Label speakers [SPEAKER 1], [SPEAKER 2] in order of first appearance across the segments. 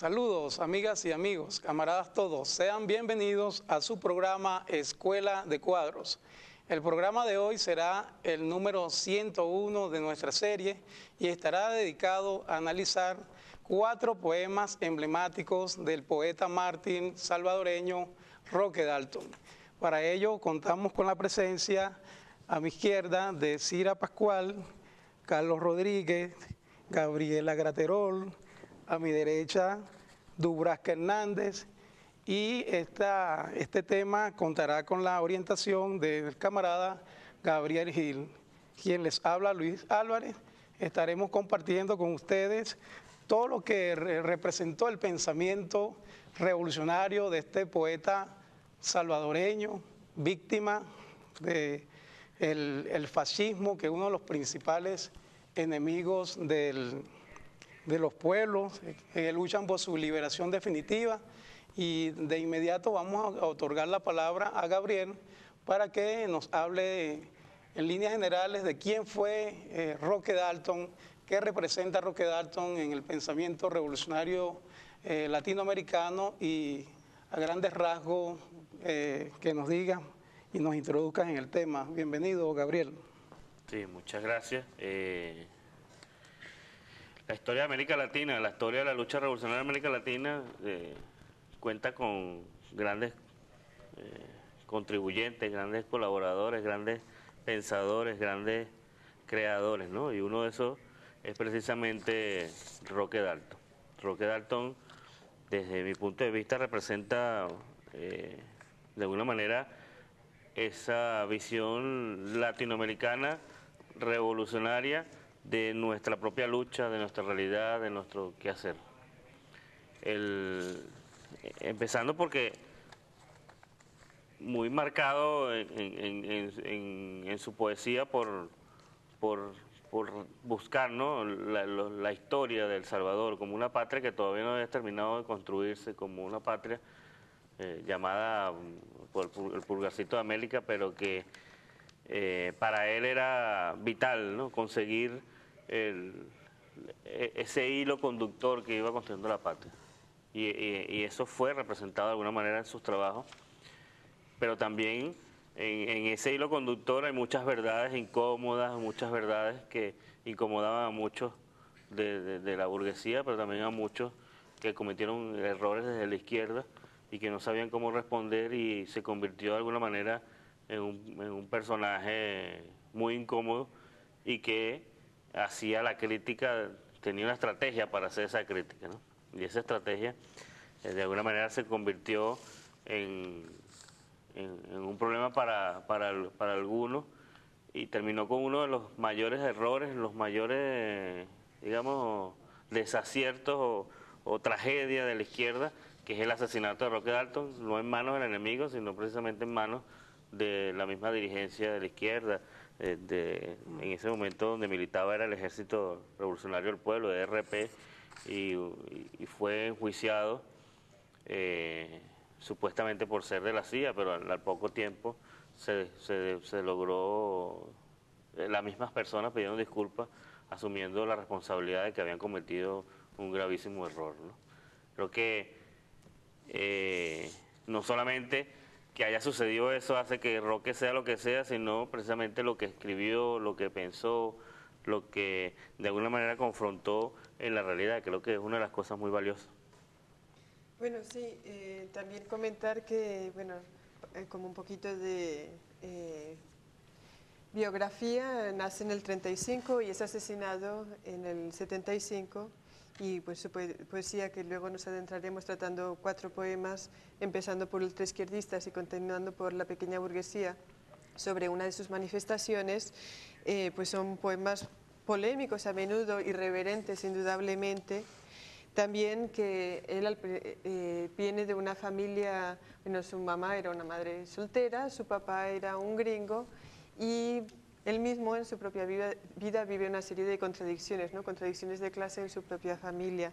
[SPEAKER 1] Saludos, amigas y amigos, camaradas todos. Sean bienvenidos a su programa Escuela de Cuadros. El programa de hoy será el número 101 de nuestra serie y estará dedicado a analizar 4 poemas emblemáticos del poeta mártir salvadoreño Roque Dalton. Para ello contamos con la presencia a mi izquierda de Cira Pascual, Carlos Rodríguez, Gabriela Graterol, a mi derecha Dubrasca Hernández, y este tema contará con la orientación del camarada Gabriel Gil. Quien les habla, Luis Álvarez. Estaremos compartiendo con ustedes todo lo que representó el pensamiento revolucionario de este poeta salvadoreño, víctima del fascismo, que es uno de los principales enemigos de los pueblos que luchan por su liberación definitiva. Y de inmediato vamos a otorgar la palabra a Gabriel para que nos hable en líneas generales de quién fue Roque Dalton, qué representa Roque Dalton en el pensamiento revolucionario latinoamericano, y a grandes rasgos que nos diga y nos introduzca en el tema. Bienvenido, Gabriel.
[SPEAKER 2] Sí, muchas gracias. La historia de América Latina, la historia de la lucha revolucionaria de América Latina cuenta con grandes contribuyentes, grandes colaboradores, grandes pensadores, grandes creadores, ¿no? Y uno de esos es precisamente Roque Dalton. Roque Dalton, desde mi punto de vista, representa de alguna manera esa visión latinoamericana revolucionaria de nuestra propia lucha, de nuestra realidad, de nuestro quehacer. Empezando porque muy marcado en su poesía por buscar, ¿no?, la historia de El Salvador como una patria que todavía no había terminado de construirse, como una patria llamada por el pulgarcito de América, pero que para él era vital, ¿no?, conseguir ese hilo conductor que iba construyendo la patria. Y eso fue representado de alguna manera en sus trabajos, pero también en ese hilo conductor hay muchas verdades incómodas, muchas verdades que incomodaban a muchos de la burguesía, pero también a muchos que cometieron errores desde la izquierda y que no sabían cómo responder, y se convirtió de alguna manera en un personaje muy incómodo y que hacía la crítica, tenía una estrategia para hacer esa crítica, ¿no? Y esa estrategia de alguna manera se convirtió en un problema para algunos, y terminó con uno de los mayores errores, los mayores, digamos, desaciertos o tragedias de la izquierda, que es el asesinato de Roque Dalton, no en manos del enemigo, sino precisamente en manos de la misma dirigencia de la izquierda. En ese momento donde militaba era el Ejército Revolucionario del Pueblo, ERP, y fue enjuiciado supuestamente por ser de la CIA, pero al poco tiempo se logró, las mismas personas pidieron disculpas asumiendo la responsabilidad de que habían cometido un gravísimo error, ¿no? Creo que no solamente que haya sucedido eso hace que Roque sea lo que sea, sino precisamente lo que escribió, lo que pensó, lo que de alguna manera confrontó en la realidad. Creo que es una de las cosas muy valiosas.
[SPEAKER 3] Bueno, sí, también comentar que, bueno, como un poquito de biografía, nace en el 35 y es asesinado en el 75, y pues su poesía, que luego nos adentraremos tratando 4 poemas, empezando por Ultra Izquierdistas y continuando por La Pequeña Burguesía, sobre una de sus manifestaciones, pues son poemas polémicos, a menudo irreverentes, indudablemente. También que él viene de una familia, bueno, su mamá era una madre soltera, su papá era un gringo, y él mismo en su propia vida vive una serie de contradicciones, ¿no?, contradicciones de clase en su propia familia.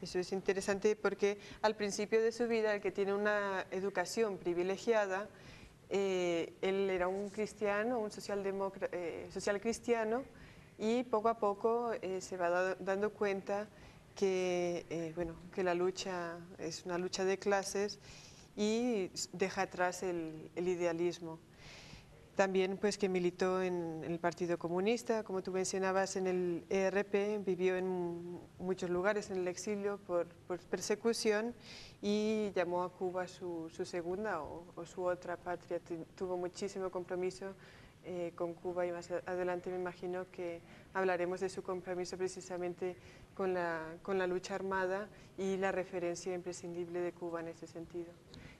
[SPEAKER 3] Eso es interesante porque al principio de su vida, el que tiene una educación privilegiada, él era un cristiano, un social cristiano, y poco a poco se va dando cuenta que, bueno, que la lucha es una lucha de clases y deja atrás el idealismo. También pues que militó en el Partido Comunista, como tú mencionabas, en el ERP, vivió en muchos lugares en el exilio por persecución y llamó a Cuba su segunda o su otra patria. Tuvo muchísimo compromiso con Cuba y más adelante me imagino que hablaremos de su compromiso precisamente con la lucha armada y la referencia imprescindible de Cuba en ese sentido.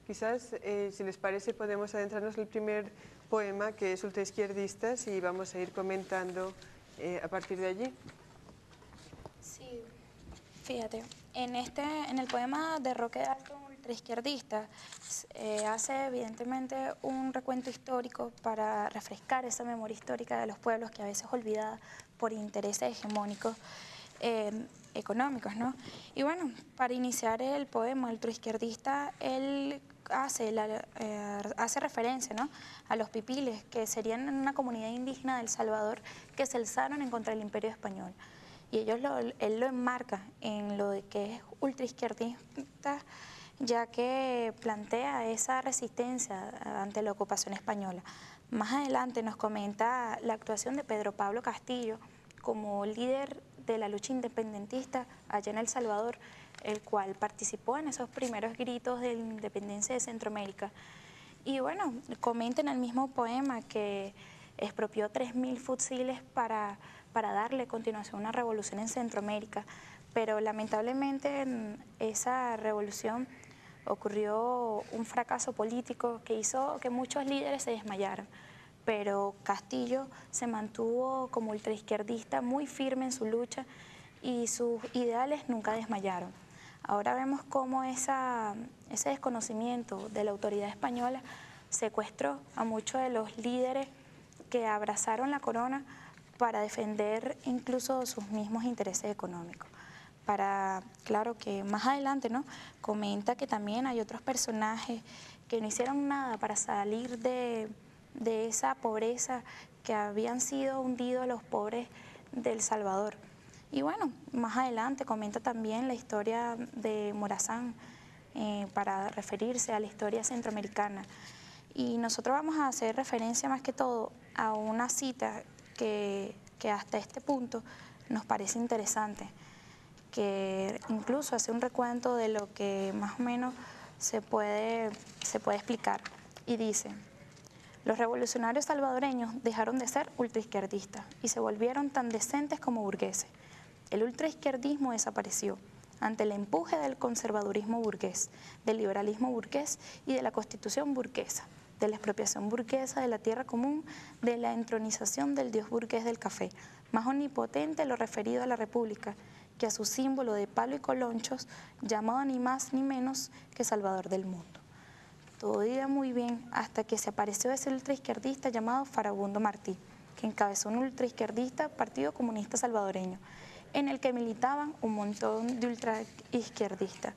[SPEAKER 3] Quizás, si les parece, podemos adentrarnos en el primer poema, que es Ultraizquierdistas, y vamos a ir comentando a partir de allí.
[SPEAKER 4] Sí, fíjate, en el poema de Roque de Alto, Ultraizquierdista, hace evidentemente un recuento histórico para refrescar esa memoria histórica de los pueblos que a veces olvidada por intereses hegemónicos económicos, ¿no? Y bueno, para iniciar el poema ultraizquierdista, él hace referencia, ¿no?, a los pipiles, que serían una comunidad indígena del Salvador que se alzaron en contra del Imperio Español. Y él lo enmarca en lo de que es ultraizquierdista, ya que plantea esa resistencia ante la ocupación española. Más adelante nos comenta la actuación de Pedro Pablo Castillo como líder de la lucha independentista allá en El Salvador, el cual participó en esos primeros gritos de la independencia de Centroamérica. Y bueno, comenta en el mismo poema que expropió 3.000 fusiles para darle continuación a una revolución en Centroamérica, pero lamentablemente en esa revolución ocurrió un fracaso político que hizo que muchos líderes se desmayaran, pero Castillo se mantuvo como ultraizquierdista muy firme en su lucha y sus ideales nunca desmayaron. Ahora vemos cómo ese desconocimiento de la autoridad española secuestró a muchos de los líderes que abrazaron la corona para defender incluso sus mismos intereses económicos. Claro que más adelante, ¿no?, comenta que también hay otros personajes que no hicieron nada para salir de esa pobreza que habían sido hundidos los pobres del Salvador. Y bueno, más adelante comenta también la historia de Morazán para referirse a la historia centroamericana. Y nosotros vamos a hacer referencia más que todo a una cita que hasta este punto nos parece interesante, que incluso hace un recuento de lo que más o menos se puede explicar. Y dice: los revolucionarios salvadoreños dejaron de ser ultraizquierdistas y se volvieron tan decentes como burgueses. El ultraizquierdismo desapareció ante el empuje del conservadurismo burgués, del liberalismo burgués y de la constitución burguesa, de la expropiación burguesa de la tierra común, de la entronización del dios burgués del café, más omnipotente lo referido a la república, que a su símbolo de palo y colonchos, llamado ni más ni menos que Salvador del mundo. Todo iba muy bien hasta que se apareció ese ultraizquierdista llamado Farabundo Martí, que encabezó un ultraizquierdista Partido Comunista Salvadoreño, en el que militaban un montón de ultraizquierdistas.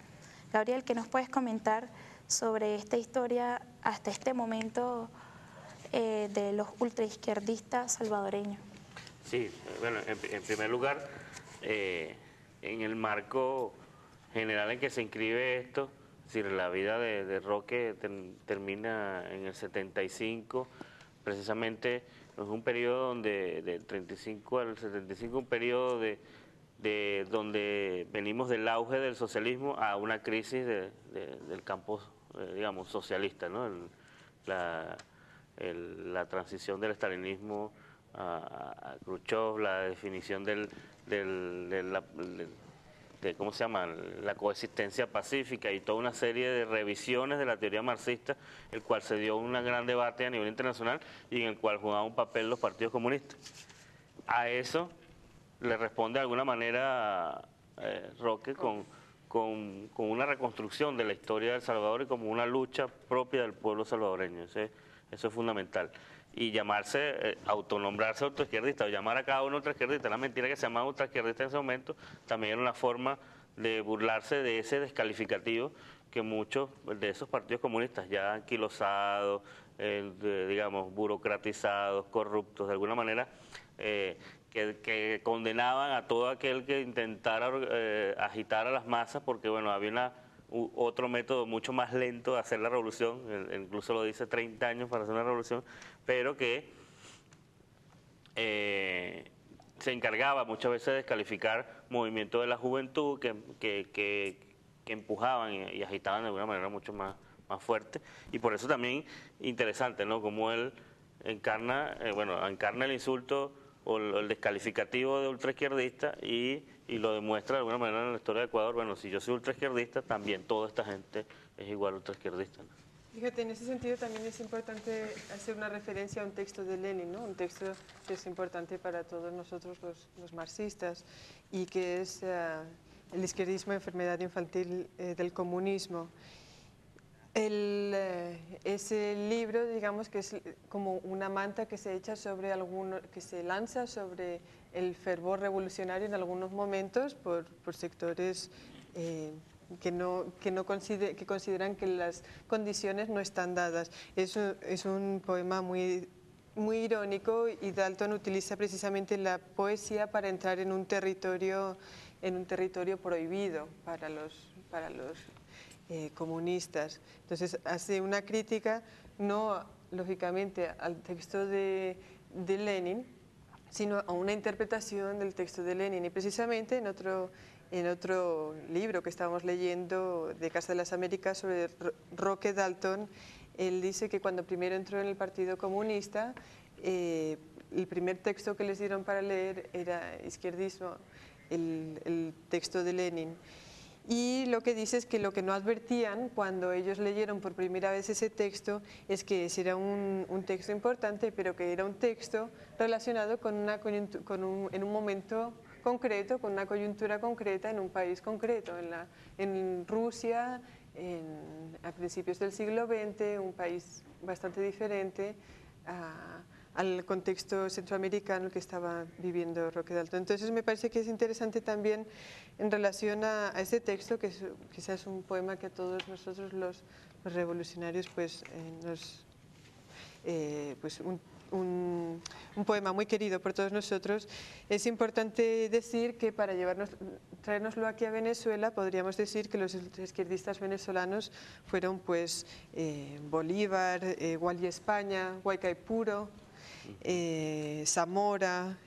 [SPEAKER 4] Gabriel, ¿qué nos puedes comentar sobre esta historia hasta este momento de los ultraizquierdistas salvadoreños?
[SPEAKER 2] Sí, bueno, en primer lugar, en el marco general en que se inscribe esto, es decir, la vida de Roque termina en el 75, precisamente es un periodo donde, del 35 al 75, un periodo donde venimos del auge del socialismo a una crisis del campo, digamos, socialista, ¿no? La transición del estalinismo a Khrushchev, la definición de ¿cómo se llama?, la coexistencia pacífica y toda una serie de revisiones de la teoría marxista, el cual se dio un gran debate a nivel internacional y en el cual jugaban un papel los partidos comunistas. A eso le responde de alguna manera Roque con una reconstrucción de la historia de El Salvador y como una lucha propia del pueblo salvadoreño. Eso es fundamental. Y autonombrarse ultraizquierdista o llamar a cada uno ultraizquierdista, la mentira que se llamaba ultraizquierdista en ese momento, también era una forma de burlarse de ese descalificativo que muchos de esos partidos comunistas ya anquilosados, digamos, burocratizados, corruptos, de alguna manera, que condenaban a todo aquel que intentara agitar a las masas, porque bueno, había otro método mucho más lento de hacer la revolución, incluso lo dice 30 años para hacer una revolución, pero que se encargaba muchas veces de descalificar movimientos de la juventud que empujaban y agitaban de alguna manera mucho más fuerte. Y por eso también interesante, ¿no? Como él encarna el insulto o el descalificativo de ultraizquierdista y lo demuestra de alguna manera en la historia de Ecuador. Bueno, si yo soy ultraizquierdista, también toda esta gente es igual ultraizquierdista, ¿no?
[SPEAKER 3] Fíjate, en ese sentido también es importante hacer una referencia a un texto de Lenin, ¿no? Un texto que es importante para todos nosotros los marxistas y que es el izquierdismo, enfermedad infantil del comunismo. Ese libro, digamos que es como una manta que se echa sobre que se lanza sobre el fervor revolucionario en algunos momentos por sectores que consideran que las condiciones no están dadas. Es un poema muy irónico y Dalton utiliza precisamente la poesía para entrar en un territorio prohibido para los comunistas. Entonces hace una crítica no lógicamente al texto de Lenin, sino a una interpretación del texto de Lenin. Y precisamente en otro libro que estábamos leyendo de Casa de las Américas sobre Roque Dalton, él dice que cuando primero entró en el Partido Comunista, el primer texto que les dieron para leer era izquierdismo, el texto de Lenin. Y lo que dice es que lo que no advertían cuando ellos leyeron por primera vez ese texto es que ese era un texto importante, pero que era un texto relacionado con en un momento concreto, con una coyuntura concreta en un país concreto, en Rusia, a principios del siglo XX, un país bastante diferente al contexto centroamericano que estaba viviendo Roque Dalton. Entonces me parece que es interesante también en relación a ese texto, que quizás es un poema que a todos nosotros los revolucionarios un poema muy querido por todos nosotros. Es importante decir que para traérnoslo aquí a Venezuela, podríamos decir que los izquierdistas venezolanos fueron pues Bolívar, Gually España, Guaycaipuro, Zamora,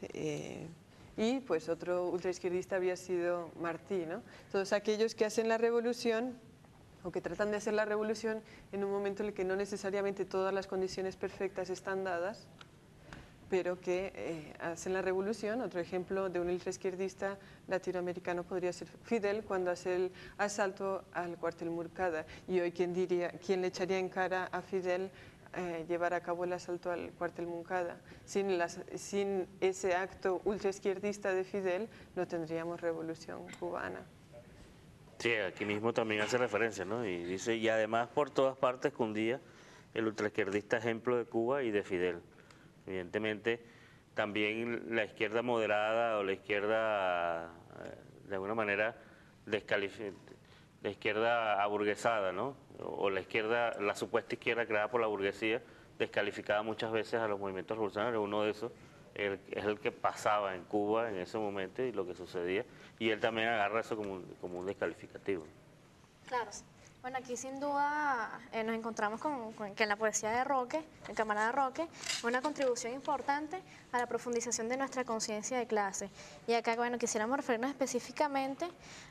[SPEAKER 3] y pues otro ultraizquierdista había sido Martí, ¿no? Todos aquellos que hacen la revolución o que tratan de hacer la revolución en un momento en el que no necesariamente todas las condiciones perfectas están dadas, pero que hacen la revolución. Otro ejemplo de un ultraizquierdista latinoamericano podría ser Fidel cuando hace el asalto al cuartel Moncada. Y hoy, ¿quién le echaría en cara a Fidel llevar a cabo el asalto al cuartel Moncada? Sin ese acto ultraizquierdista de Fidel no tendríamos revolución cubana.
[SPEAKER 2] Sí, aquí mismo también hace referencia, ¿no? Y dice, y además por todas partes cundía el ultraizquierdista ejemplo de Cuba y de Fidel. Evidentemente, también la izquierda moderada o la izquierda, de alguna manera, la izquierda aburguesada, ¿no? O la supuesta izquierda creada por la burguesía, descalificaba muchas veces a los movimientos revolucionarios. Uno de esos es el que pasaba en Cuba en ese momento y lo que sucedía. Y él también agarra eso como un descalificativo.
[SPEAKER 5] Claro. Bueno, aquí sin duda nos encontramos con que en la poesía de Roque, el camarada Roque, una contribución importante a la profundización de nuestra conciencia de clase. Y acá, bueno, quisiéramos referirnos específicamente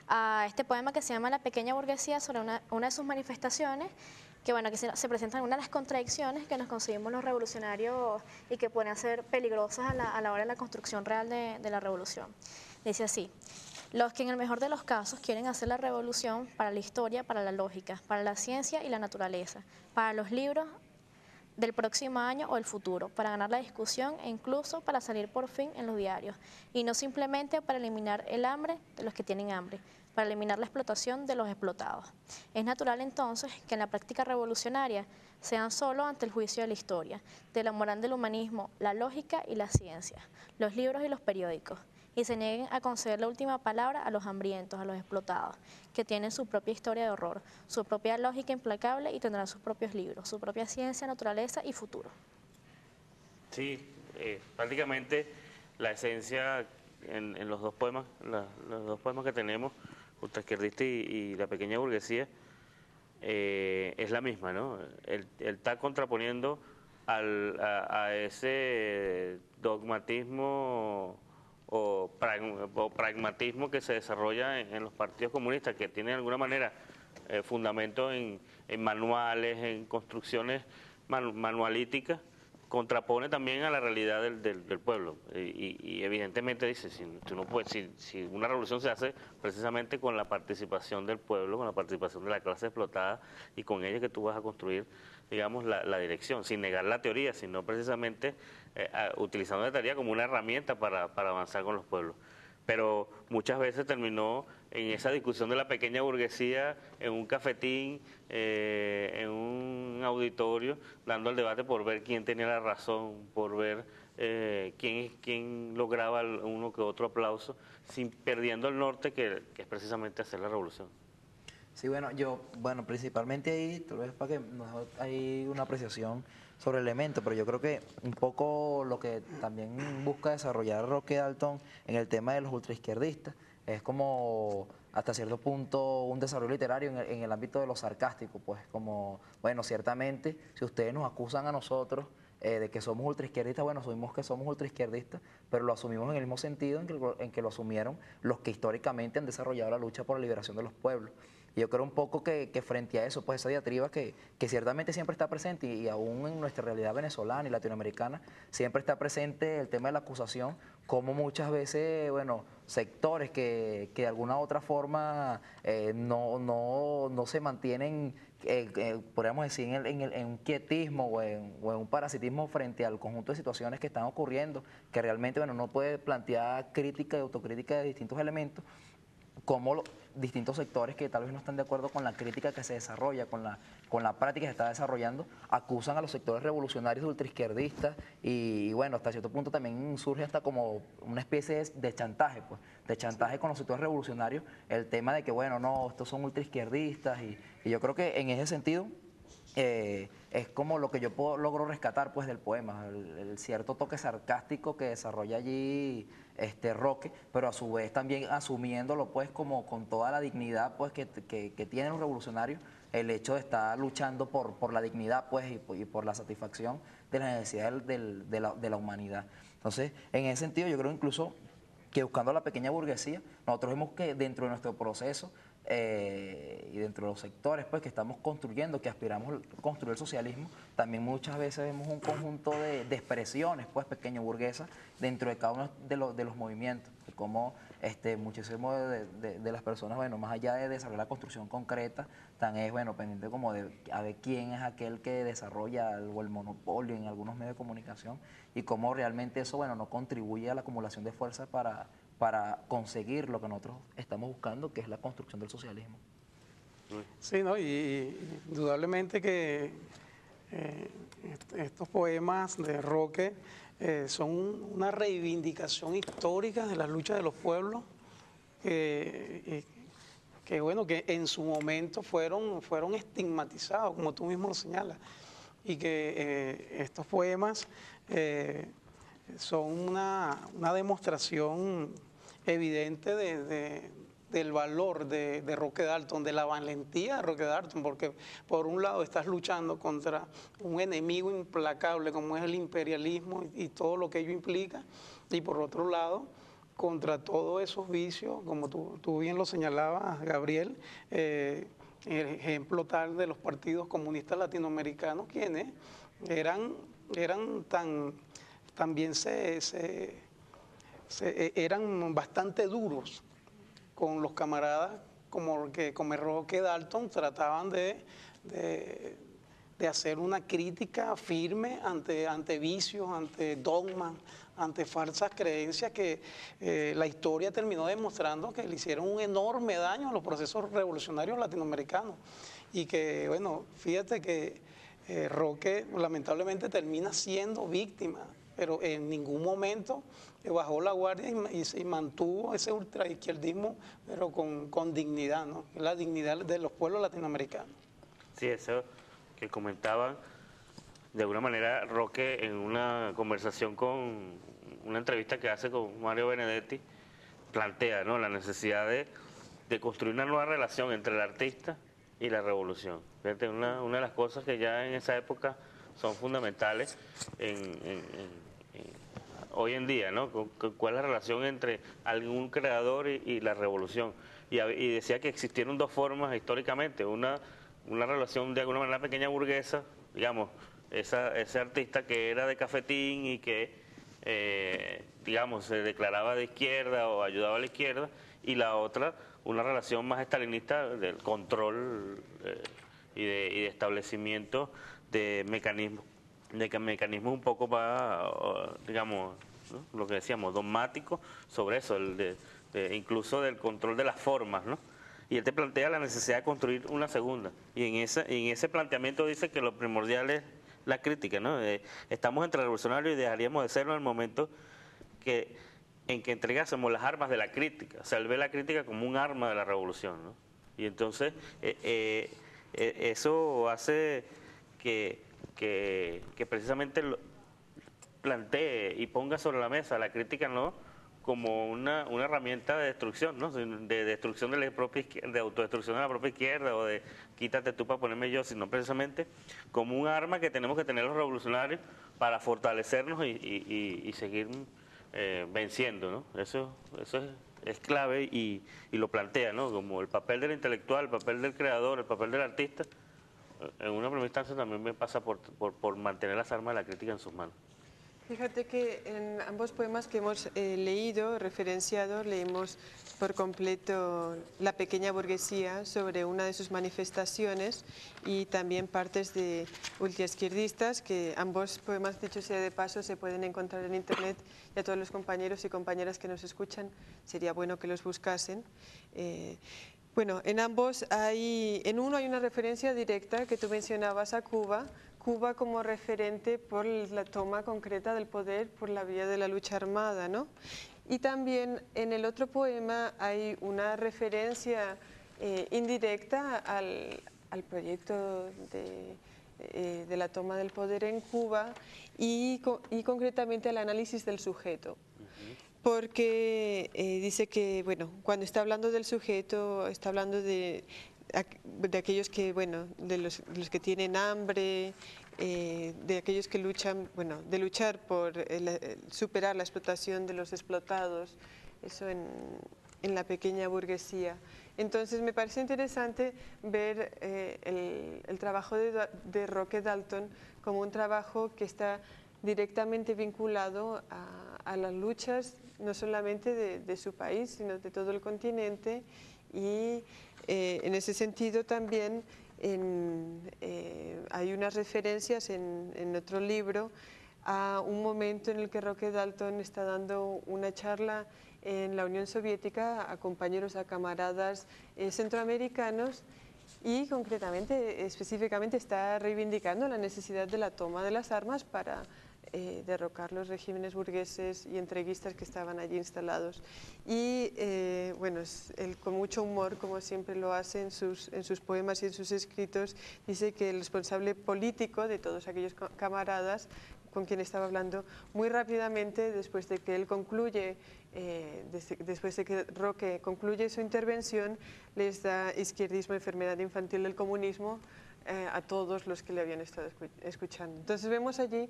[SPEAKER 5] a este poema que se llama La pequeña burguesía, sobre una de sus manifestaciones, que bueno, que se presentan una de las contradicciones que nos conseguimos los revolucionarios y que pueden ser peligrosas a la hora de la construcción real de la revolución. Dice así: los que en el mejor de los casos quieren hacer la revolución para la historia, para la lógica, para la ciencia y la naturaleza, para los libros del próximo año o el futuro, para ganar la discusión e incluso para salir por fin en los diarios, y no simplemente para eliminar el hambre de los que tienen hambre, para eliminar la explotación de los explotados. Es natural entonces que en la práctica revolucionaria sean solo ante el juicio de la historia, de la moral del humanismo, la lógica y la ciencia, los libros y los periódicos, y se nieguen a conceder la última palabra a los hambrientos, a los explotados, que tienen su propia historia de horror, su propia lógica implacable y tendrán sus propios libros, su propia ciencia, naturaleza y futuro.
[SPEAKER 2] Sí, prácticamente la esencia en los dos poemas, los dos poemas que tenemos, Ultraizquierdista y La pequeña burguesía, es la misma, ¿no? Él está contraponiendo a ese dogmatismo o pragmatismo que se desarrolla en los partidos comunistas, que tiene de alguna manera fundamento en manuales, en construcciones manualíticas, contrapone también a la realidad del pueblo. Y evidentemente dice, si una revolución se hace precisamente con la participación del pueblo, con la participación de la clase explotada, y con ella que tú vas a construir, digamos, la dirección, sin negar la teoría, sino precisamente utilizando la teoría como una herramienta para avanzar con los pueblos. Pero muchas veces terminó en esa discusión de la pequeña burguesía, en un cafetín, en un auditorio, dando el debate por ver quién tenía la razón, por ver quién lograba uno que otro aplauso, sin perdiendo el norte que es precisamente hacer la revolución.
[SPEAKER 6] Sí, bueno, principalmente ahí, tal vez para que nos hay una apreciación sobre el elemento, pero yo creo que un poco lo que también busca desarrollar Roque Dalton en el tema de los ultraizquierdistas es como hasta cierto punto un desarrollo literario en el ámbito de lo sarcástico, pues como, bueno, ciertamente si ustedes nos acusan a nosotros de que somos ultraizquierdistas, bueno, asumimos que somos ultraizquierdistas, pero lo asumimos en el mismo sentido en que lo asumieron los que históricamente han desarrollado la lucha por la liberación de los pueblos. Y yo creo un poco que frente a eso, pues esa diatriba que ciertamente siempre está presente y aún en nuestra realidad venezolana y latinoamericana, siempre está presente el tema de la acusación, como muchas veces, bueno, sectores que de alguna u otra forma no se mantienen, podríamos decir, en un quietismo o en un parasitismo frente al conjunto de situaciones que están ocurriendo, que realmente, bueno, no puede plantear crítica y autocrítica de distintos elementos, como distintos sectores que tal vez no están de acuerdo con la crítica que se desarrolla, con la práctica que se está desarrollando, acusan a los sectores revolucionarios de ultraizquierdistas y bueno, hasta cierto punto también surge hasta como una especie de chantaje, pues, de chantaje con los sectores revolucionarios, el tema de que, bueno, no, estos son ultraizquierdistas y yo creo que en ese sentido es como lo que yo logro rescatar pues del poema, el cierto toque sarcástico que desarrolla allí Roque, pero a su vez también asumiéndolo pues como con toda la dignidad pues que tienen los revolucionarios, el hecho de estar luchando por la dignidad pues y por la satisfacción de las necesidades de la humanidad. Entonces, en ese sentido yo creo incluso que buscando la pequeña burguesía, nosotros vemos que dentro de nuestro proceso y dentro de los sectores pues que estamos construyendo, que aspiramos a construir el socialismo, también muchas veces vemos un conjunto de expresiones pues pequeño burguesas dentro de cada uno de los movimientos, de cómo muchísimo de las personas, bueno, más allá de desarrollar la construcción concreta, tan es, bueno, pendiente como de a ver quién es aquel que desarrolla algo, el monopolio en algunos medios de comunicación y cómo realmente eso, bueno, no contribuye a la acumulación de fuerzas para conseguir lo que nosotros estamos buscando, que es la construcción del socialismo.
[SPEAKER 1] Sí, ¿no? Y indudablemente que estos poemas de Roque son una reivindicación histórica de la lucha de los pueblos, que bueno, que en su momento fueron estigmatizados, como tú mismo lo señalas, y que estos poemas son una demostración evidente del valor de Roque Dalton, de la valentía de Roque Dalton, porque por un lado estás luchando contra un enemigo implacable como es el imperialismo y todo lo que ello implica, y por otro lado contra todos esos vicios, como tú bien lo señalabas, Gabriel, el ejemplo tal de los partidos comunistas latinoamericanos, quienes también eran bastante duros con los camaradas como Roque Dalton, trataban de hacer una crítica firme ante vicios, ante dogmas, ante falsas creencias que la historia terminó demostrando que le hicieron un enorme daño a los procesos revolucionarios latinoamericanos. Y que, bueno, fíjate que Roque lamentablemente termina siendo víctima, pero en ningún momento bajó la guardia y se mantuvo ese ultraizquierdismo, pero con dignidad, ¿no? La dignidad de los pueblos latinoamericanos.
[SPEAKER 2] Sí, eso que comentaban, de alguna manera Roque en una conversación con una entrevista que hace con Mario Benedetti, plantea, ¿no?, la necesidad de construir una nueva relación entre el artista y la revolución. Fíjate, una de las cosas que ya en esa época son fundamentales hoy en día, ¿no? ¿Cuál es la relación entre algún creador y la revolución? Y decía que existieron dos formas históricamente, una relación de alguna manera pequeña burguesa, digamos, ese artista que era de cafetín y que, digamos, se declaraba de izquierda o ayudaba a la izquierda, y la otra, una relación más estalinista del control y de establecimiento de mecanismos un poco más, digamos, ¿no?, lo que decíamos, dogmático sobre eso, incluso del control de las formas, ¿no? Y él te plantea la necesidad de construir una segunda. Y en ese planteamiento dice que lo primordial es la crítica, ¿no? Estamos entre revolucionarios y dejaríamos de serlo en el momento en que entregásemos las armas de la crítica. O sea, él ve la crítica como un arma de la revolución, ¿no? Y entonces eso hace que precisamente plantee y ponga sobre la mesa la crítica no como una herramienta de destrucción, ¿no?, de destrucción de la propia izquierda, de autodestrucción de la propia izquierda, o de quítate tú para ponerme yo, sino precisamente como un arma que tenemos que tener los revolucionarios para fortalecernos y seguir venciendo, ¿no? Eso es clave y lo plantea, ¿no?, como el papel del intelectual, el papel del creador, el papel del artista. En una primera instancia también me pasa por mantener las armas de la crítica en sus manos.
[SPEAKER 3] Fíjate que en ambos poemas que hemos leído, referenciado, leímos por completo La pequeña burguesía sobre una de sus manifestaciones y también partes de ultraizquierdistas, que ambos poemas, dicho sea de paso, se pueden encontrar en internet, y a todos los compañeros y compañeras que nos escuchan sería bueno que los buscasen. Bueno, en ambos en uno hay una referencia directa que tú mencionabas a Cuba como referente por la toma concreta del poder por la vía de la lucha armada, ¿no? Y también en el otro poema hay una referencia indirecta al proyecto de la toma del poder en Cuba y concretamente al análisis del sujeto. Porque dice que, bueno, cuando está hablando del sujeto, está hablando de aquellos que, bueno, de los que tienen hambre, de aquellos que luchan, bueno, de luchar por superar la explotación de los explotados, eso en la pequeña burguesía. Entonces me parece interesante ver el trabajo de Roque Dalton como un trabajo que está directamente vinculado a las luchas no solamente de su país, sino de todo el continente, y en ese sentido también hay unas referencias en otro libro a un momento en el que Roque Dalton está dando una charla en la Unión Soviética a compañeros, a camaradas centroamericanos, y concretamente, específicamente, está reivindicando la necesidad de la toma de las armas para derrocar los regímenes burgueses y entreguistas que estaban allí instalados. Y bueno, él con mucho humor, como siempre lo hace en sus poemas y en sus escritos, dice que el responsable político de todos aquellos camaradas con quien estaba hablando, muy rápidamente, después de que él concluye, después de que Roque concluye su intervención, les da izquierdismo, enfermedad infantil del comunismo, a todos los que le habían estado escuchando. Entonces vemos allí,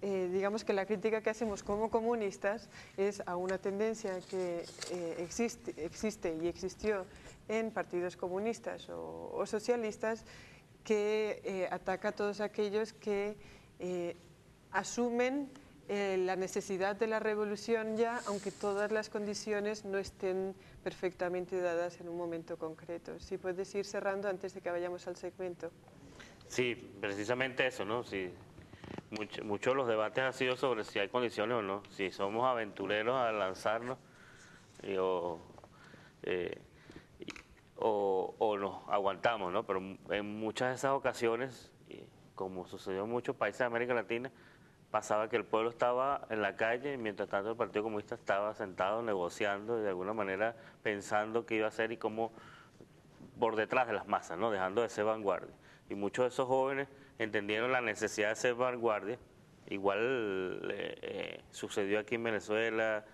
[SPEAKER 3] digamos, que la crítica que hacemos como comunistas es a una tendencia que existe y existió en partidos comunistas o socialistas, que ataca a todos aquellos que asumen la necesidad de la revolución ya, aunque todas las condiciones no estén perfectamente dadas en un momento concreto. Si puedes ir cerrando antes de que vayamos al segmento.
[SPEAKER 2] Sí, precisamente eso, ¿no? Sí, muchos de los debates han sido sobre si hay condiciones o no, si somos aventureros a lanzarnos o nos aguantamos, ¿no? Pero en muchas de esas ocasiones, como sucedió en muchos países de América Latina, pasaba que el pueblo estaba en la calle y mientras tanto el Partido Comunista estaba sentado negociando y de alguna manera pensando qué iba a hacer y cómo por detrás de las masas, ¿no? Dejando de ser vanguardia. Y muchos de esos jóvenes entendieron la necesidad de ser vanguardia igual sucedió aquí en Venezuela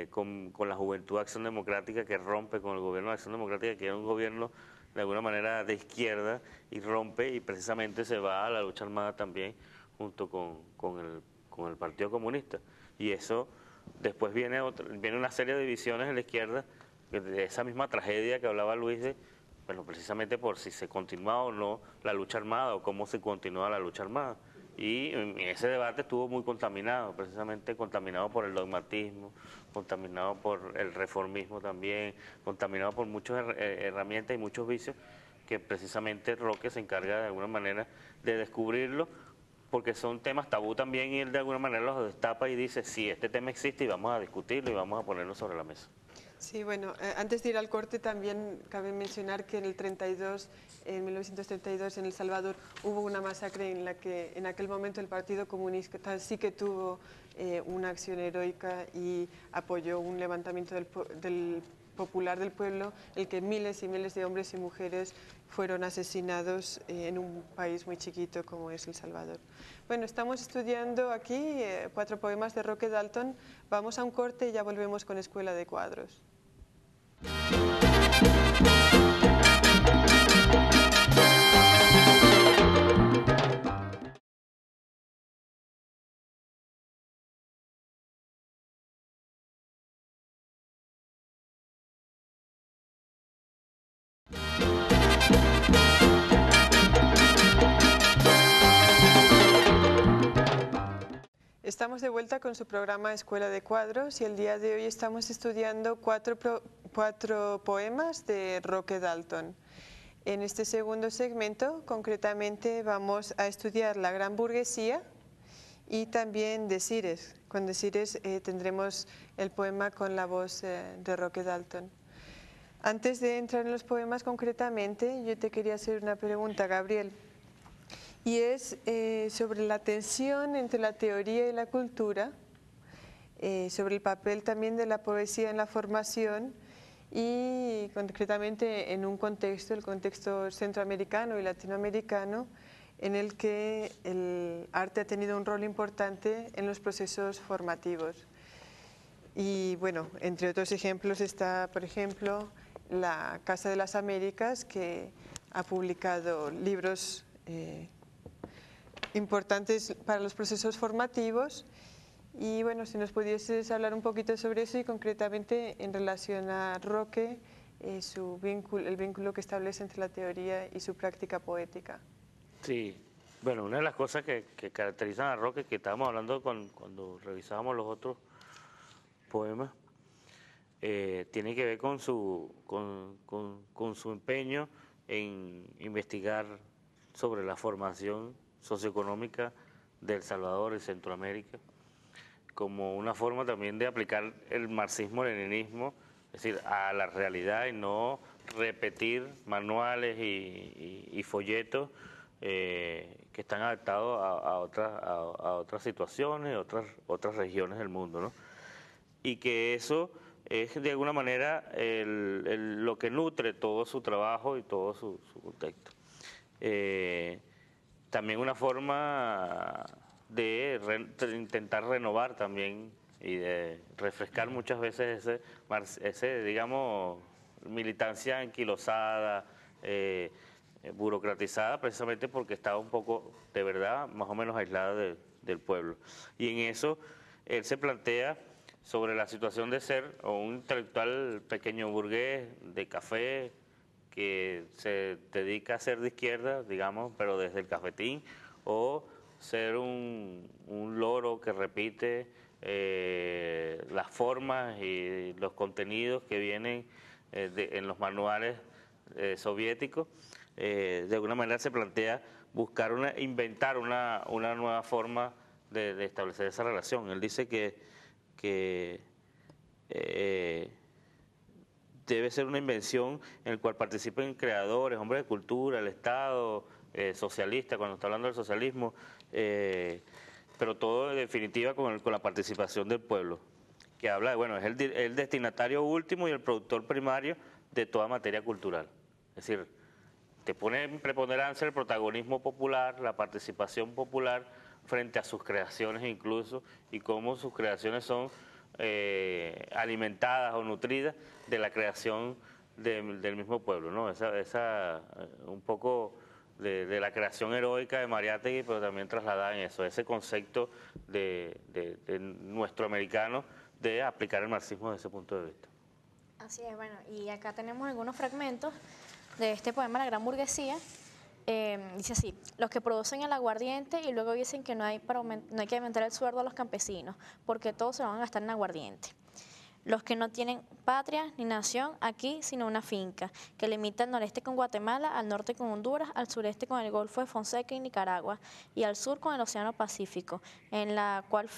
[SPEAKER 2] con la Juventud de Acción Democrática, que rompe con el gobierno de Acción Democrática, que era un gobierno de alguna manera de izquierda, y rompe y precisamente se va a la lucha armada también junto con el Partido Comunista. Y eso después viene una serie de divisiones en la izquierda, de esa misma tragedia que hablaba Luis, bueno, precisamente por si se continuaba o no la lucha armada o cómo se continúa la lucha armada. Y ese debate estuvo muy contaminado, precisamente contaminado por el dogmatismo, contaminado por el reformismo también, contaminado por muchas herramientas y muchos vicios que precisamente Roque se encarga de alguna manera de descubrirlo, porque son temas tabú también, y él de alguna manera los destapa y dice, sí, este tema existe y vamos a discutirlo y vamos a ponerlo sobre la mesa.
[SPEAKER 3] Sí, bueno, antes de ir al corte también cabe mencionar que en 1932 en El Salvador hubo una masacre en la que en aquel momento el Partido Comunista sí que tuvo una acción heroica y apoyó un levantamiento popular del pueblo, el que miles y miles de hombres y mujeres fueron asesinados en un país muy chiquito como es El Salvador. Bueno, estamos estudiando aquí 4 poemas de Roque Dalton. Vamos a un corte y ya volvemos con Escuela de Cuadros. Estamos de vuelta con su programa Escuela de Cuadros y el día de hoy estamos estudiando 4 poemas de Roque Dalton. En este segundo segmento, concretamente, vamos a estudiar La Gran Burguesía y también Desires. Con Desires tendremos el poema con la voz de Roque Dalton. Antes de entrar en los poemas concretamente, yo te quería hacer una pregunta, Gabriel. Y es sobre la tensión entre la teoría y la cultura, sobre el papel también de la poesía en la formación y concretamente en un contexto, el contexto centroamericano y latinoamericano, en el que el arte ha tenido un rol importante en los procesos formativos. Y bueno, entre otros ejemplos está, por ejemplo, la Casa de las Américas, que ha publicado libros importantes para los procesos formativos. Y bueno, si nos pudieses hablar un poquito sobre eso y concretamente en relación a Roque, el vínculo que establece entre la teoría y su práctica poética.
[SPEAKER 2] Sí, bueno, una de las cosas que caracterizan a Roque, que estábamos hablando cuando revisábamos los otros poemas, tiene que ver con su empeño en investigar sobre la formación socioeconómica de El Salvador y Centroamérica, como una forma también de aplicar el marxismo-leninismo, es decir, a la realidad y no repetir manuales y folletos que están adaptados a otras situaciones, otras regiones del mundo, ¿no? Y que eso es de alguna manera lo que nutre todo su trabajo y todo su contexto. También una forma de intentar renovar también y de refrescar muchas veces ese digamos, militancia anquilosada, burocratizada, precisamente porque estaba un poco, de verdad, más o menos aislada del pueblo. Y en eso él se plantea sobre la situación de ser un intelectual pequeño burgués de café, que se dedica a ser de izquierda, digamos, pero desde el cafetín, o ser un loro que repite las formas y los contenidos que vienen en los manuales soviéticos. De alguna manera se plantea buscar inventar una nueva forma de establecer esa relación. Él dice que debe ser una invención en la cual participen creadores, hombres de cultura, el Estado, socialista, cuando está hablando del socialismo, pero todo en definitiva con la participación del pueblo, que habla de, bueno, es el destinatario último y el productor primario de toda materia cultural. Es decir, te pone en preponderancia el protagonismo popular, la participación popular, frente a sus creaciones incluso, y cómo sus creaciones son alimentadas o nutridas de la creación del mismo pueblo, ¿no? Un poco de la creación heroica de Mariátegui, pero también trasladada en eso, ese concepto de nuestro americano de aplicar el marxismo desde ese punto de vista.
[SPEAKER 5] Así es, bueno, y acá tenemos algunos fragmentos de este poema La Gran Burguesía. Dice así: los que producen el aguardiente y luego dicen que no hay que aumentar el sueldo a los campesinos, porque todos se lo van a gastar en aguardiente. Los que no tienen patria ni nación aquí, sino una finca, que limita al noreste con Guatemala, al norte con Honduras, al sureste con el Golfo de Fonseca y Nicaragua, y al sur con el Océano Pacífico, en la cual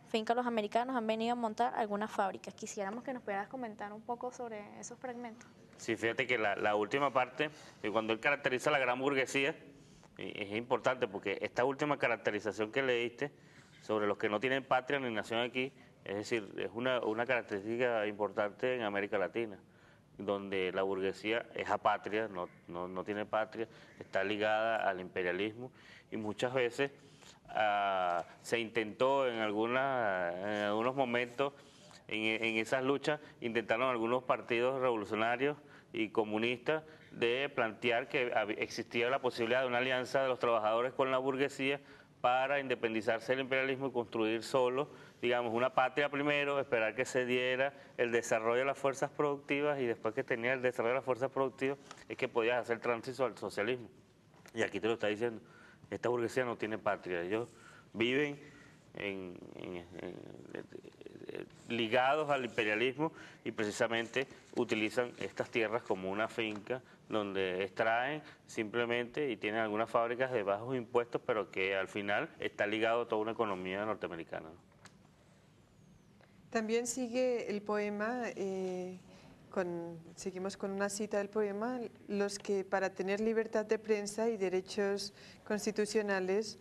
[SPEAKER 5] finca los americanos han venido a montar algunas fábricas. Quisiéramos que nos pudieras comentar un poco sobre esos fragmentos.
[SPEAKER 2] Sí, fíjate que la última parte, cuando él caracteriza la gran burguesía, es importante porque esta última caracterización que le diste sobre los que no tienen patria ni nación aquí, es decir, es una característica importante en América Latina, donde la burguesía es apatria, no tiene patria, está ligada al imperialismo, y muchas veces se intentó en algunos momentos, en esas luchas, intentaron algunos partidos revolucionarios y comunistas de plantear que existía la posibilidad de una alianza de los trabajadores con la burguesía para independizarse del imperialismo y construir solo, digamos, una patria primero, esperar que se diera el desarrollo de las fuerzas productivas, y después que tenía el desarrollo de las fuerzas productivas es que podías hacer tránsito al socialismo. Y aquí te lo está diciendo, esta burguesía no tiene patria, ellos viven ligados al imperialismo y precisamente utilizan estas tierras como una finca donde extraen simplemente y tienen algunas fábricas de bajos impuestos, pero que al final está ligado a toda una economía norteamericana, ¿no?
[SPEAKER 3] También sigue el poema, seguimos con una cita del poema: los que para tener libertad de prensa y derechos constitucionales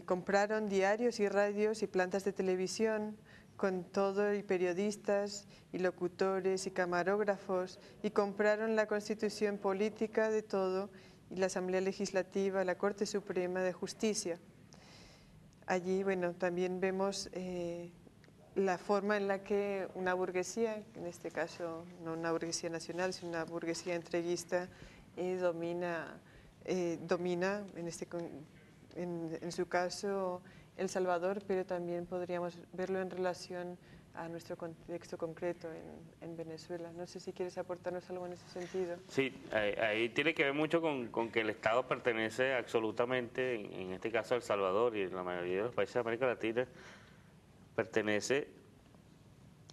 [SPEAKER 3] compraron diarios y radios y plantas de televisión, con todo, y periodistas y locutores y camarógrafos, y compraron la Constitución política de todo, y la Asamblea Legislativa, la Corte Suprema de Justicia. Allí, bueno, también vemos la forma en la que una burguesía, en este caso no una burguesía nacional, sino una burguesía entreguista, domina en su caso El Salvador, pero también podríamos verlo en relación a nuestro contexto concreto en Venezuela. No sé si quieres aportarnos algo en ese sentido.
[SPEAKER 2] Sí, ahí tiene que ver mucho con que el Estado pertenece absolutamente, en este caso a El Salvador y en la mayoría de los países de América Latina, pertenece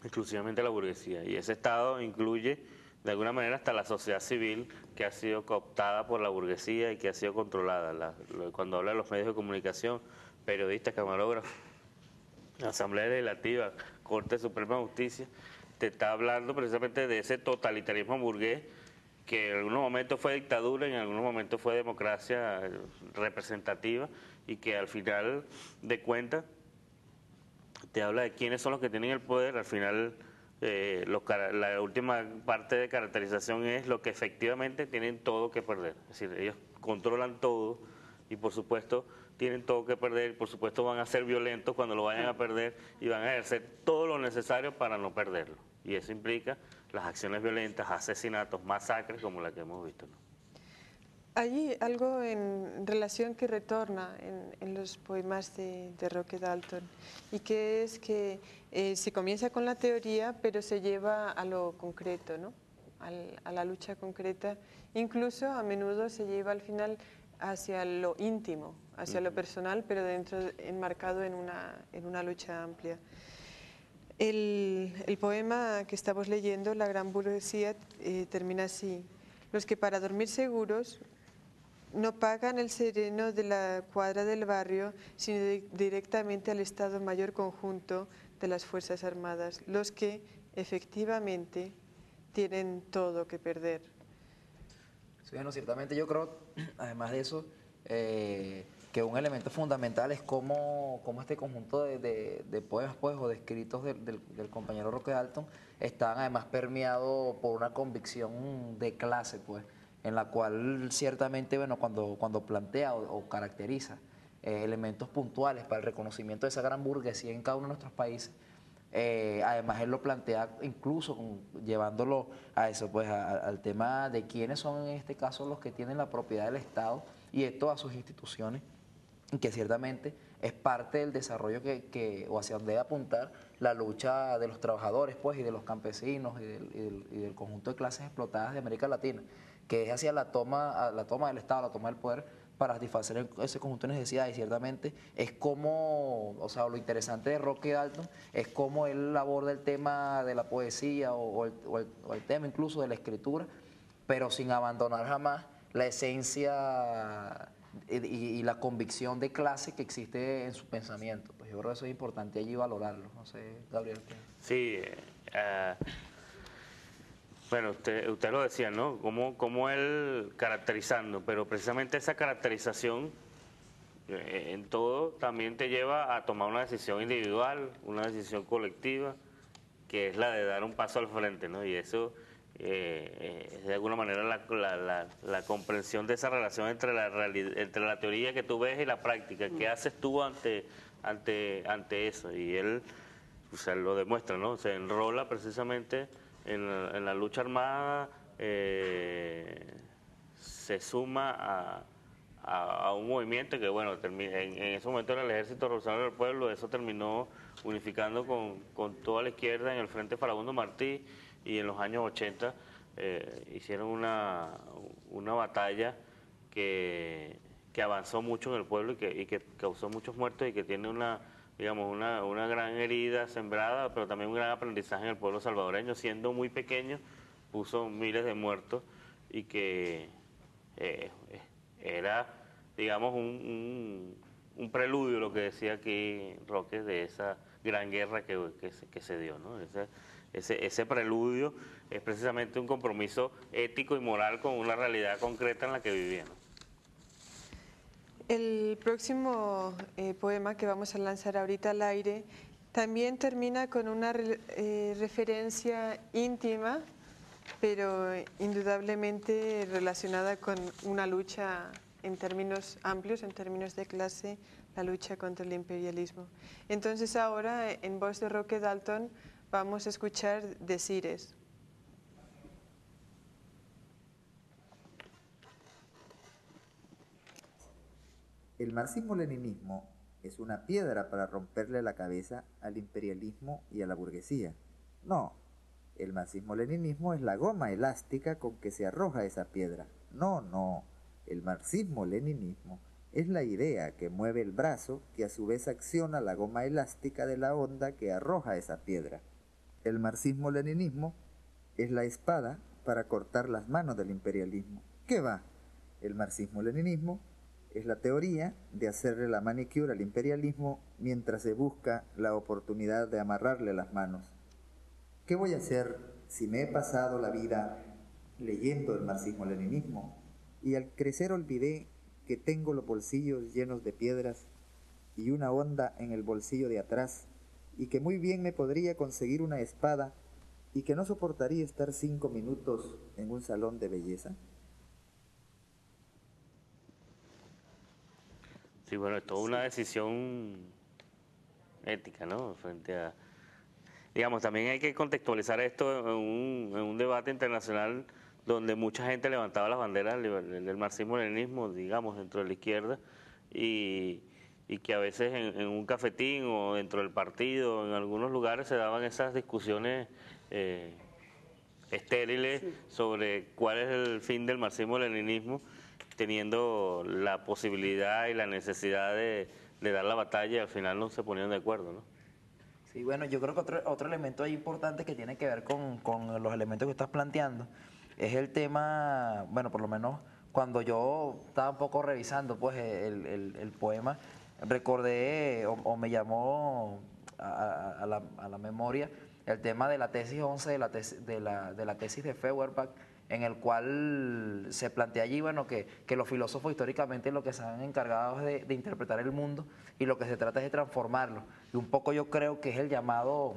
[SPEAKER 2] exclusivamente a la burguesía, y ese Estado incluye de alguna manera hasta la sociedad civil, que ha sido cooptada por la burguesía y que ha sido controlada. Cuando habla de los medios de comunicación, periodistas, camarógrafos, Asamblea Legislativa, Corte Suprema de Justicia, te está hablando precisamente de ese totalitarismo burgués que en algunos momentos fue dictadura y en algunos momentos fue democracia representativa, y que al final de cuentas te habla de quiénes son los que tienen el poder. Al final la última parte de caracterización es lo que efectivamente tienen todo que perder. Es decir, ellos controlan todo y por supuesto tienen todo que perder, y por supuesto van a ser violentos cuando lo vayan a perder, y van a ejercer todo lo necesario para no perderlo. Y eso implica las acciones violentas, asesinatos, masacres como la que hemos visto, ¿no?
[SPEAKER 3] Hay algo en relación que retorna en los poemas de Roque Dalton, y que es que se comienza con la teoría, pero se lleva a lo concreto, ¿no? A la lucha concreta. Incluso a menudo se lleva al final hacia lo íntimo, hacia lo personal, pero enmarcado en una lucha amplia. El poema que estamos leyendo, La Gran Burguesía, termina así: los que para dormir seguros no pagan el sereno de la cuadra del barrio, sino directamente al Estado Mayor Conjunto de las Fuerzas Armadas, los que efectivamente tienen todo que perder.
[SPEAKER 6] Sí, bueno, ciertamente yo creo, además de eso, que un elemento fundamental es cómo este conjunto de poemas, pues, o de escritos del compañero Roque Dalton están además permeados por una convicción de clase, pues, en la cual ciertamente, bueno, cuando plantea o caracteriza elementos puntuales para el reconocimiento de esa gran burguesía en cada uno de nuestros países. Además, él lo plantea incluso llevándolo a eso, pues al tema de quiénes son en este caso los que tienen la propiedad del Estado y de todas sus instituciones, y que ciertamente es parte del desarrollo o hacia donde debe apuntar la lucha de los trabajadores, pues, y de los campesinos y del conjunto de clases explotadas de América Latina, que es hacia la toma del Estado, la toma del poder para satisfacer ese conjunto de necesidades. Y ciertamente es como, o sea, lo interesante de Roque Dalton es cómo él aborda el tema de la poesía o el tema incluso de la escritura, pero sin abandonar jamás la esencia y la convicción de clase que existe en su pensamiento. Pues yo creo que eso es importante allí valorarlo. No sé, Gabriel.
[SPEAKER 2] Sí, bueno, usted lo decía, ¿no? Como él caracterizando, pero precisamente esa caracterización en todo también te lleva a tomar una decisión individual, una decisión colectiva, que es la de dar un paso al frente, ¿no? Y eso es de alguna manera la comprensión de esa relación entre la teoría que tú ves y la práctica. ¿Qué haces tú ante eso? Y él, o sea, lo demuestra, ¿no? Se enrola precisamente en la lucha armada, se suma a un movimiento que, bueno, en ese momento era el Ejército Revolucionario del Pueblo. Eso terminó unificando con toda la izquierda en el Frente Farabundo Martí, y en los años 80 hicieron una batalla que avanzó mucho en el pueblo y que causó muchos muertos, y que tiene una gran herida sembrada, pero también un gran aprendizaje en el pueblo salvadoreño. Siendo muy pequeño, puso miles de muertos, y que era, digamos, un preludio, lo que decía aquí Roque, de esa gran guerra que se dio, ¿no? Ese preludio es precisamente un compromiso ético y moral con una realidad concreta en la que vivían.
[SPEAKER 3] El próximo poema que vamos a lanzar ahorita al aire también termina con una referencia íntima, pero indudablemente relacionada con una lucha en términos amplios, en términos de clase, la lucha contra el imperialismo. Entonces ahora, en voz de Roque Dalton, vamos a escuchar Decires.
[SPEAKER 7] El marxismo-leninismo es una piedra para romperle la cabeza al imperialismo y a la burguesía. No, el marxismo-leninismo es la goma elástica con que se arroja esa piedra. No, el marxismo-leninismo es la idea que mueve el brazo que a su vez acciona la goma elástica de la onda que arroja esa piedra. El marxismo-leninismo es la espada para cortar las manos del imperialismo. ¿Qué va? El marxismo-leninismo es la teoría de hacerle la manicure al imperialismo mientras se busca la oportunidad de amarrarle las manos. ¿Qué voy a hacer si me he pasado la vida leyendo el marxismo-leninismo y al crecer olvidé que tengo los bolsillos llenos de piedras y una honda en el bolsillo de atrás, y que muy bien me podría conseguir una espada y que no soportaría estar 5 minutos en un salón de belleza?
[SPEAKER 2] Sí, bueno, es toda una decisión ética, ¿no? Frente a... Digamos, también hay que contextualizar esto en un debate internacional donde mucha gente levantaba las banderas del marxismo-leninismo, digamos, dentro de la izquierda, y que a veces en un cafetín o dentro del partido, en algunos lugares, se daban esas discusiones estériles sobre cuál es el fin del marxismo-leninismo, teniendo la posibilidad y la necesidad de dar la batalla, y al final no se ponían de acuerdo, ¿no?
[SPEAKER 6] Sí, bueno, yo creo que otro elemento ahí importante que tiene que ver con los elementos que estás planteando es el tema, bueno, por lo menos cuando yo estaba un poco revisando pues el poema, recordé o me llamó a la memoria el tema de la tesis 11 de la tesis de Feuerbach, en el cual se plantea allí, bueno, que los filósofos históricamente lo que se han encargado es de interpretar el mundo, y lo que se trata es de transformarlo. Y un poco yo creo que es el llamado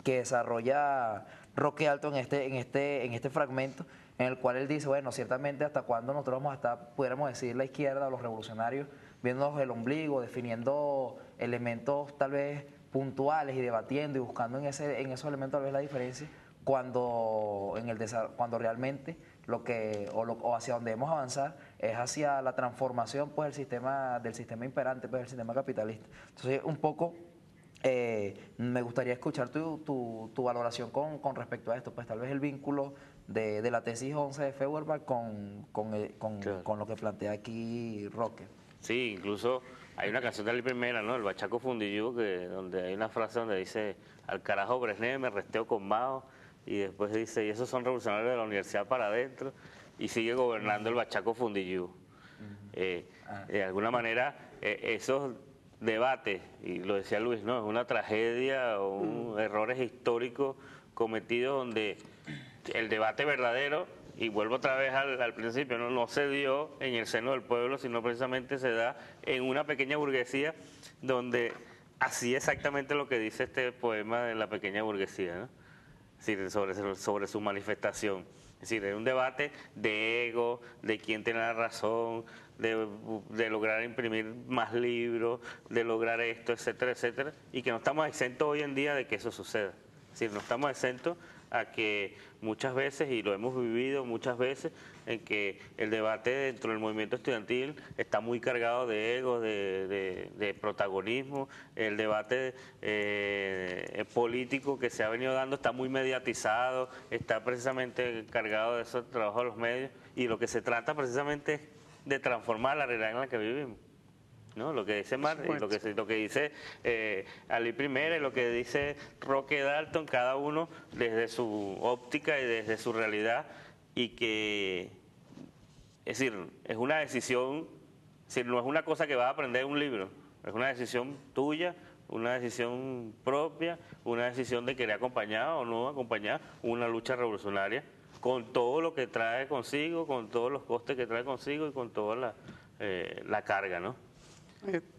[SPEAKER 6] que desarrolla Roque Dalton en este fragmento, en el cual él dice, bueno, ciertamente hasta cuándo nosotros vamos a estar, pudiéramos decir la izquierda o los revolucionarios, viéndonos el ombligo, definiendo elementos tal vez puntuales y debatiendo y buscando en esos elementos tal vez la diferencia, cuando realmente o hacia donde debemos avanzar es hacia la transformación pues del sistema imperante, pues el sistema capitalista. Entonces un poco me gustaría escuchar tu valoración con respecto a esto, pues tal vez el vínculo de la tesis 11 de Feuerbach con lo que plantea aquí Roque.
[SPEAKER 2] Sí, incluso hay una canción de la primera, ¿no? El Bachaco Fundillú, donde hay una frase donde dice, al carajo Brezhnev, me resteo con Mao, y después dice, y esos son revolucionarios de la universidad para adentro, y sigue gobernando el Bachaco Fundillú. De alguna manera, esos debates, y lo decía Luis, ¿no? Es una tragedia o errores históricos cometidos donde el debate verdadero, y vuelvo otra vez al principio, no se dio en el seno del pueblo, sino precisamente se da en una pequeña burguesía donde así exactamente lo que dice este poema de la pequeña burguesía, ¿no? Es decir, sobre su manifestación. Es decir, es un debate de ego, de quién tiene la razón, de lograr imprimir más libros, de lograr esto, etcétera, etcétera, y que no estamos exentos hoy en día de que eso suceda. Es decir, no estamos exentos a que muchas veces, y lo hemos vivido muchas veces, en que el debate dentro del movimiento estudiantil está muy cargado de ego, de protagonismo, el debate político que se ha venido dando está muy mediatizado, está precisamente cargado de esos trabajos de los medios, y lo que se trata precisamente es de transformar la realidad en la que vivimos, ¿no? Lo que dice Marx, lo que dice Ali Primera y lo que dice Roque Dalton, cada uno desde su óptica y desde su realidad, y que, es decir, es una decisión, es decir, no es una cosa que vas a aprender en un libro, es una decisión tuya, una decisión propia, una decisión de querer acompañar o no acompañar una lucha revolucionaria con todo lo que trae consigo, con todos los costes que trae consigo y con toda la carga, ¿no?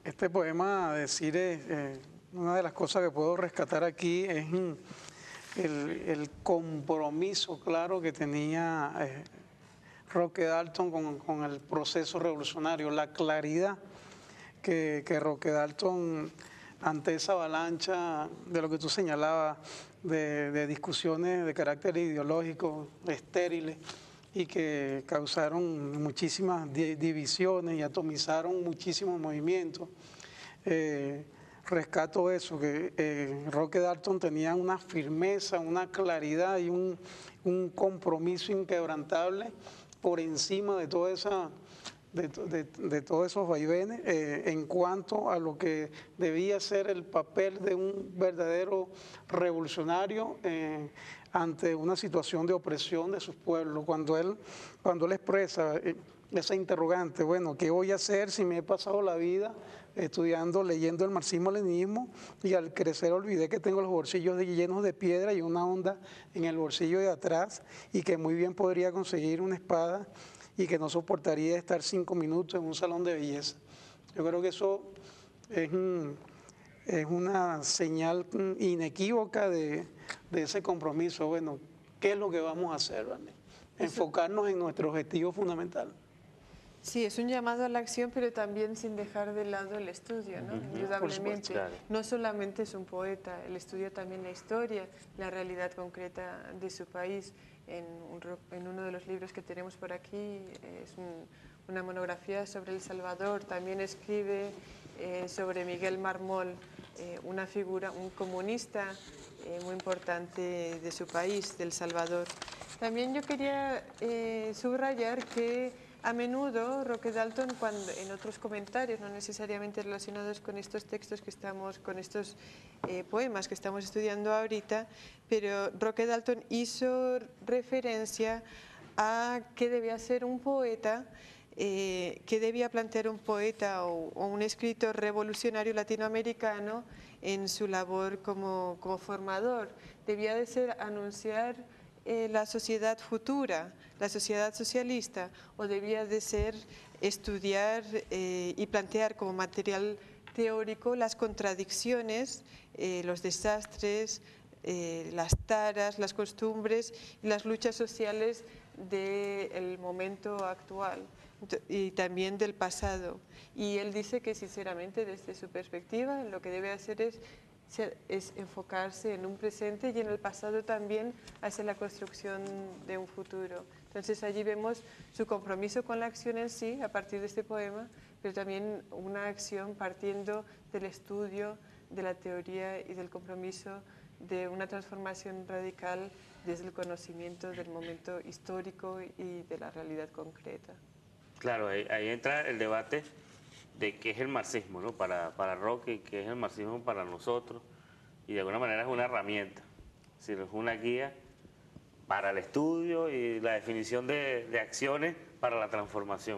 [SPEAKER 1] Este poema de Cire, una de las cosas que puedo rescatar aquí es el compromiso claro que tenía Roque Dalton con el proceso revolucionario, la claridad que Roque Dalton, ante esa avalancha de lo que tú señalabas, de discusiones de carácter ideológico estériles, y que causaron muchísimas divisiones y atomizaron muchísimos movimientos. Rescato eso, que Roque Dalton tenía una firmeza, una claridad y un compromiso inquebrantable por encima de toda esa... De todos esos vaivenes en cuanto a lo que debía ser el papel de un verdadero revolucionario ante una situación de opresión de sus pueblos. Cuando él expresa esa interrogante, bueno, ¿qué voy a hacer si me he pasado la vida estudiando, leyendo el marxismo-leninismo, y al crecer olvidé que tengo los bolsillos llenos de piedra y una honda en el bolsillo de atrás, y que muy bien podría conseguir una espada y que no soportaría estar 5 minutos en un salón de belleza? Yo creo que eso es una señal inequívoca de ese compromiso. Bueno, ¿qué es lo que vamos a hacer, ¿vale? Enfocarnos en nuestro objetivo fundamental.
[SPEAKER 3] Sí, es un llamado a la acción, pero también sin dejar de lado el estudio, ¿no? Indudablemente.
[SPEAKER 2] Claro.
[SPEAKER 3] No solamente es un poeta, él estudia también la historia, la realidad concreta de su país. En uno de los libros que tenemos por aquí es una monografía sobre El Salvador. También escribe sobre Miguel Marmol, una figura, un comunista muy importante de su país, de El Salvador. También yo quería subrayar que a menudo Roque Dalton, en otros comentarios, no necesariamente relacionados con estos textos con estos poemas que estamos estudiando ahorita, pero Roque Dalton hizo referencia a qué debía ser un poeta, qué debía plantear un poeta o un escritor revolucionario latinoamericano en su labor como formador. Debía de ser anunciar la sociedad futura, la sociedad socialista, o debía de ser estudiar y plantear como material teórico las contradicciones, los desastres, las taras, las costumbres y las luchas sociales del momento actual y también del pasado. Y él dice que sinceramente desde su perspectiva lo que debe hacer es enfocarse en un presente y en el pasado también hacia la construcción de un futuro. Entonces allí vemos su compromiso con la acción en sí a partir de este poema, pero también una acción partiendo del estudio, de la teoría y del compromiso de una transformación radical desde el conocimiento del momento histórico y de la realidad concreta.
[SPEAKER 2] Claro, ahí entra el debate de qué es el marxismo, ¿no? Para Roque, qué es el marxismo para nosotros, y de alguna manera es una herramienta, es decir, es una guía para el estudio y la definición de acciones para la transformación.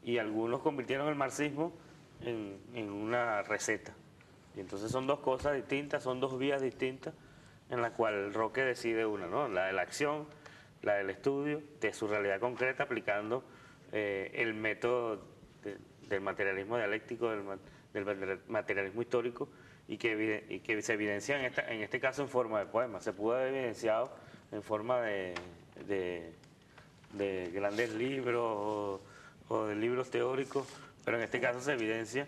[SPEAKER 2] Y algunos convirtieron el marxismo en una receta. Y entonces son dos cosas distintas, son dos vías distintas en las cuales Roque decide una, ¿no? La de la acción, la del estudio, de su realidad concreta, aplicando el método del materialismo dialéctico, del materialismo histórico, y que se evidencia en este caso en forma de poema. Se pudo haber evidenciado en forma de grandes libros o de libros teóricos, pero en este caso se evidencia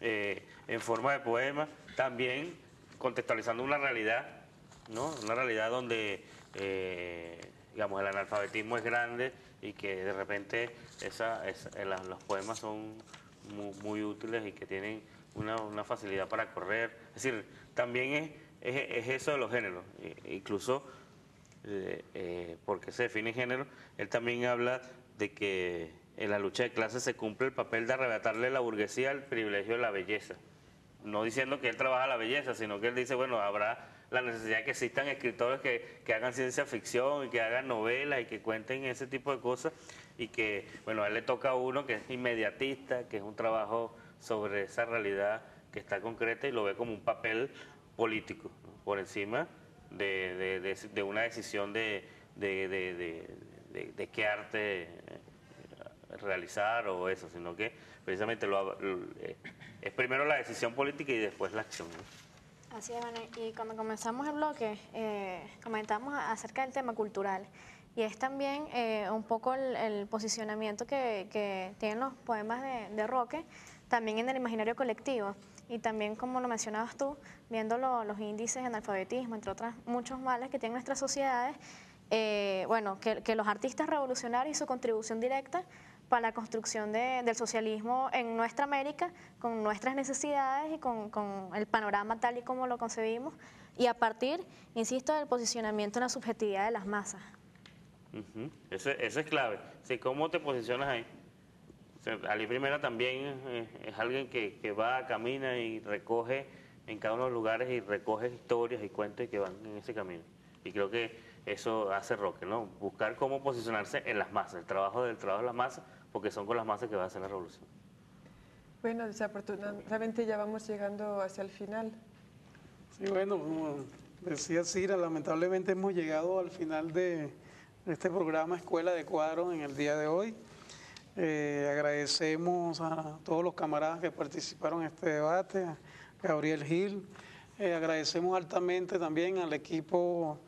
[SPEAKER 2] en forma de poema, también contextualizando una realidad, ¿no? Una realidad donde digamos, el analfabetismo es grande y que de repente los poemas son muy útiles y que tienen una facilidad para correr. Es decir, también es eso de los géneros, incluso porque se define género, él también habla de que en la lucha de clases se cumple el papel de arrebatarle a la burguesía el privilegio de la belleza. No diciendo que él trabaja la belleza, sino que él dice, bueno, habrá la necesidad de que existan escritores que hagan ciencia ficción y que hagan novelas y que cuenten ese tipo de cosas, y que, bueno, a él le toca a uno que es inmediatista, que es un trabajo sobre esa realidad que está concreta y lo ve como un papel político, ¿no? Por encima de una decisión de qué arte realizar o eso, sino que precisamente es primero la decisión política y después la acción, ¿no?
[SPEAKER 5] Así es, bueno, y cuando comenzamos el bloque comentamos acerca del tema cultural, y es también un poco el posicionamiento que tienen los poemas de Roque también en el imaginario colectivo, y también, como lo mencionabas tú, viendo los índices de analfabetismo, entre otros muchos males que tienen nuestras sociedades, bueno, que los artistas revolucionarios y su contribución directa para la construcción del socialismo en nuestra América, con nuestras necesidades y con el panorama tal y como lo concebimos, y a partir, insisto, del posicionamiento en la subjetividad de las masas.
[SPEAKER 2] Eso es clave. Sí, ¿cómo te posicionas ahí? O sea, Ali Primera también es alguien que va, camina y recoge en cada uno de los lugares y recoge historias y cuentos que van en ese camino. Y creo que eso hace Roque, ¿no? Buscar cómo posicionarse en las masas, el trabajo de las masas, porque son con las masas que va a hacer la revolución.
[SPEAKER 3] Bueno, desafortunadamente ya vamos llegando hacia el final.
[SPEAKER 1] Sí, bueno, como decía Cira, lamentablemente hemos llegado al final de este programa Escuela de Cuadros en el día de hoy. Agradecemos a todos los camaradas que participaron en este debate, a Gabriel Gil. Agradecemos altamente también al equipo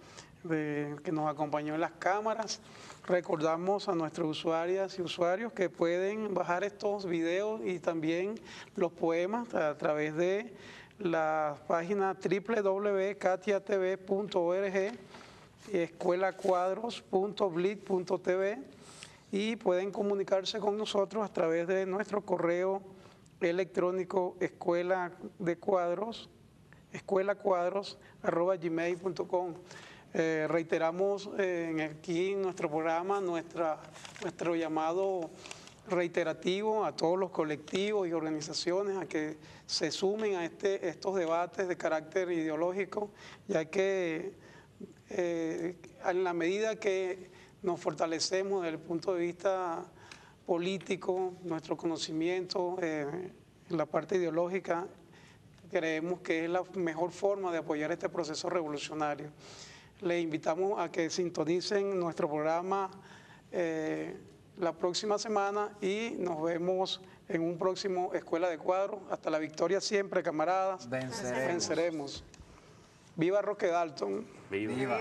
[SPEAKER 1] que nos acompañó en las cámaras. Recordamos a nuestros usuarias y usuarios que pueden bajar estos videos y también los poemas a través de la página www.katiatv.org y escuelacuadros.blid.tv, y pueden comunicarse con nosotros a través de nuestro correo electrónico escuelacuadros@gmail.com. Reiteramos aquí en nuestro programa nuestro llamado reiterativo a todos los colectivos y organizaciones a que se sumen a estos debates de carácter ideológico, ya que en la medida que nos fortalecemos desde el punto de vista político, nuestro conocimiento en la parte ideológica, creemos que es la mejor forma de apoyar este proceso revolucionario. Les invitamos a que sintonicen nuestro programa la próxima semana y nos vemos en un próximo Escuela de Cuadros. Hasta la victoria siempre, camaradas.
[SPEAKER 6] Venceremos.
[SPEAKER 1] Venceremos. ¡Viva Roque Dalton!
[SPEAKER 2] Viva.
[SPEAKER 5] Viva.